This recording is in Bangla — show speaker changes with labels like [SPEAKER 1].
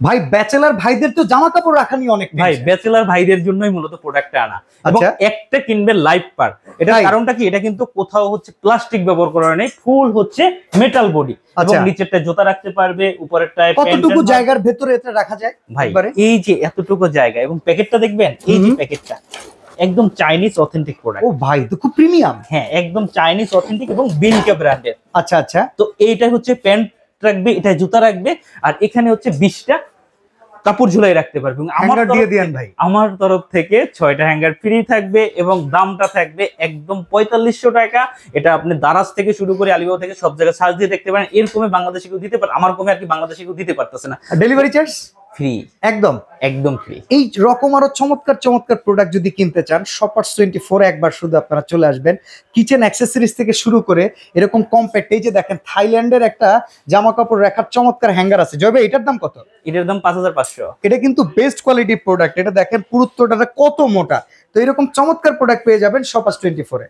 [SPEAKER 1] ভাই ব্যাচেলার ভাইদের তো জামা কাপড় রাখা নিয়ে অনেক
[SPEAKER 2] ভাই ব্যাচেলার ভাইদের জন্যই মূলত প্রোডাক্টটা আনা। এবং একটা কিনবে লাইফ পার, এটার কারণটা কি, এটা কিন্তু কোথাও হচ্ছে প্লাস্টিক ব্যবহার করা নেই, ফুল হচ্ছে মেটাল বডি এবং নিচেরটা জুতা রাখতে পারবে, উপরেরটায়
[SPEAKER 1] কতটুকু জায়গার ভেতরে এটা রাখা যায়
[SPEAKER 2] ভাই? এই যে এতটুকু জায়গা, এবং প্যাকেটটা দেখবেন, এই যে প্যাকেটটা একদম চাইনিজ অথেন্টিক প্রোডাক্ট।
[SPEAKER 1] ও ভাই তো খুব প্রিমিয়াম।
[SPEAKER 2] হ্যাঁ, একদম চাইনিজ অথেন্টিক এবং বিনকা ব্র্যান্ডের।
[SPEAKER 1] আচ্ছা আচ্ছা।
[SPEAKER 2] তো এইটা হচ্ছে প্যান্ট রাখবে, এটা জুতা রাখবে, আর এখানে হচ্ছে 20টা কাপড় ঝুলাই রাখতে পারবে। আমার তরফ থেকে 6টা হ্যাঙ্গার ফ্রি থাকবে এবং দামটা থাকবে একদম 4500 টাকা। এটা আপনি দারাজ থেকে শুরু করে আলিবাগ থেকে সব জায়গায় সার্চ দিয়ে দেখতে পারেন। এর কমে বাংলাদেশে কেউ দিতে পারে, আমার কমে আর কি বাংলাদেশে কেউ দিতে পারতেছে না।
[SPEAKER 1] ডেলিভারি চার্জ
[SPEAKER 2] ফ্রি,
[SPEAKER 1] একদম
[SPEAKER 2] একদম ফ্রি।
[SPEAKER 1] এই রকম আরো চমৎকার চমৎকার প্রোডাক্ট যদি কিনতে চান, শপার্স 24 একবার শুধু আপনারা চলে আসবেন। কিচেন অ্যাক্সেসরিজ থেকে শুরু করে এরকম কম্প্যাক্ট, এই যে দেখেন থাইল্যান্ডের একটা জামা কাপড় রাখার চমৎকার হ্যাঙ্গার আছে। জয় ভাই এটার দাম কত?
[SPEAKER 2] এটার দাম 5500।
[SPEAKER 1] এটা কিন্তু বেস্ট কোয়ালিটির প্রোডাক্ট। এটা দেখেন পুরুত্বটা কত মোটা। তো এরকম চমৎকার প্রোডাক্ট পেয়ে যাবেন শপার্স 24 এ।